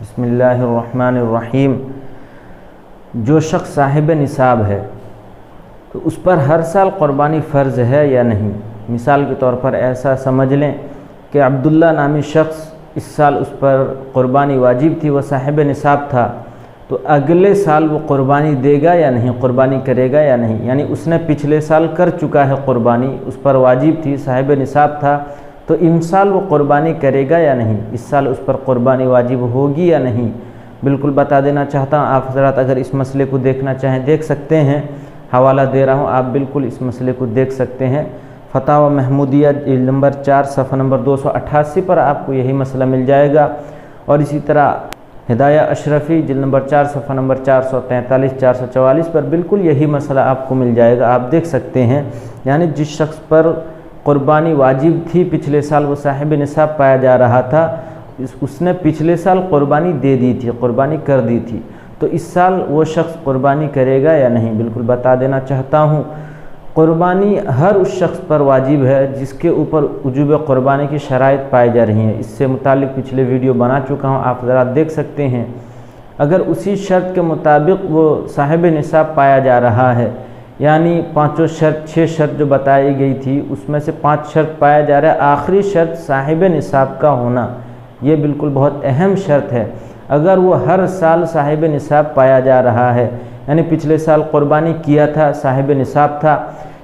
بسم اللہ الرحمن الرحیم۔ جو شخص صاحب نصاب ہے تو اس پر ہر سال قربانی فرض ہے یا نہیں؟ مثال کے طور پر ایسا سمجھ لیں کہ عبداللہ نامی شخص اس سال اس پر قربانی واجب تھی، وہ صاحب نصاب تھا، تو اگلے سال وہ قربانی دے گا یا نہیں، قربانی کرے گا یا نہیں؟ یعنی اس نے پچھلے سال کر چکا ہے قربانی، اس پر واجب تھی، صاحب نصاب تھا، تو ان سال وہ قربانی کرے گا یا نہیں؟ اس سال اس پر قربانی واجب ہوگی یا نہیں؟ بالکل بتا دینا چاہتا ہوں، آپ حضرات اگر اس مسئلے کو دیکھنا چاہیں دیکھ سکتے ہیں، حوالہ دے رہا ہوں، آپ بالکل اس مسئلے کو دیکھ سکتے ہیں۔ فتاوی محمودیہ جلد نمبر 4 صفحہ نمبر 288 پر آپ کو یہی مسئلہ مل جائے گا، اور اسی طرح ہدایہ اشرفی جلد نمبر 4 صفحہ نمبر 443 444 پر بالکل یہی مسئلہ آپ کو مل جائے گا، آپ دیکھ سکتے ہیں۔ یعنی جس شخص پر قربانی واجب تھی پچھلے سال، وہ صاحب نصاب پایا جا رہا تھا، اس نے پچھلے سال قربانی دے دی تھی، قربانی کر دی تھی، تو اس سال وہ شخص قربانی کرے گا یا نہیں؟ بالکل بتا دینا چاہتا ہوں، قربانی ہر اس شخص پر واجب ہے جس کے اوپر وجوب قربانی کی شرائط پائی جا رہی ہیں۔ اس سے متعلق پچھلے ویڈیو بنا چکا ہوں، آپ ذرا دیکھ سکتے ہیں۔ اگر اسی شرط کے مطابق وہ صاحب نصاب پایا جا رہا ہے، یعنی 6 شرط جو بتائی گئی تھی اس میں سے 5 شرط پایا جا رہا ہے، آخری شرط صاحب نصاب کا ہونا، یہ بالکل بہت اہم شرط ہے۔ اگر وہ ہر سال صاحب نصاب پایا جا رہا ہے، یعنی پچھلے سال قربانی کیا تھا، صاحب نصاب تھا،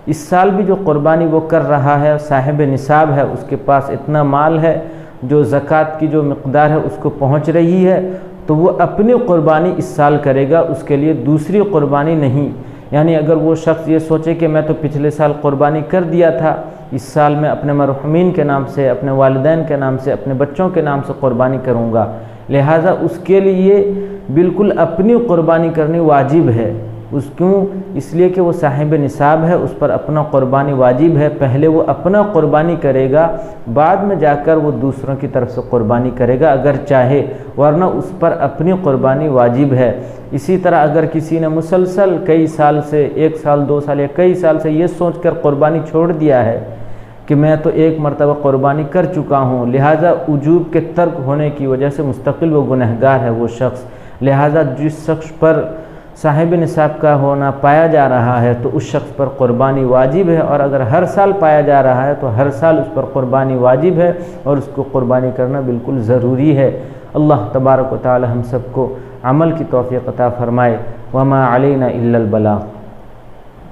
اس سال بھی جو قربانی وہ کر رہا ہے صاحب نصاب ہے، اس کے پاس اتنا مال ہے جو زکوٰۃ کی جو مقدار ہے اس کو پہنچ رہی ہے، تو وہ اپنی قربانی اس سال کرے گا، اس کے لیے دوسری قربانی نہیں۔ یعنی اگر وہ شخص یہ سوچے کہ میں تو پچھلے سال قربانی کر دیا تھا، اس سال میں اپنے مرحومین کے نام سے، اپنے والدین کے نام سے، اپنے بچوں کے نام سے قربانی کروں گا، لہٰذا اس کے لیے بالکل اپنی قربانی کرنی واجب ہے۔ اس لیے کہ وہ صاحب نصاب ہے، اس پر اپنا قربانی واجب ہے، پہلے وہ اپنا قربانی کرے گا، بعد میں جا کر وہ دوسروں کی طرف سے قربانی کرے گا اگر چاہے، ورنہ اس پر اپنی قربانی واجب ہے۔ اسی طرح اگر کسی نے مسلسل کئی سال سے، 1 سال 2 سال یا کئی سال سے یہ سوچ کر قربانی چھوڑ دیا ہے کہ میں تو ایک مرتبہ قربانی کر چکا ہوں، لہٰذا وجوب کے ترک ہونے کی وجہ سے مستقل وہ گنہگار ہے وہ شخص، لہٰذا جس شخص پر صاحب نصاب کا ہونا پایا جا رہا ہے تو اس شخص پر قربانی واجب ہے، اور اگر ہر سال پایا جا رہا ہے تو ہر سال اس پر قربانی واجب ہے اور اس کو قربانی کرنا بالکل ضروری ہے۔ اللہ تبارک و تعالی ہم سب کو عمل کی توفیق عطا فرمائے۔ وما علینا الا البلاغ۔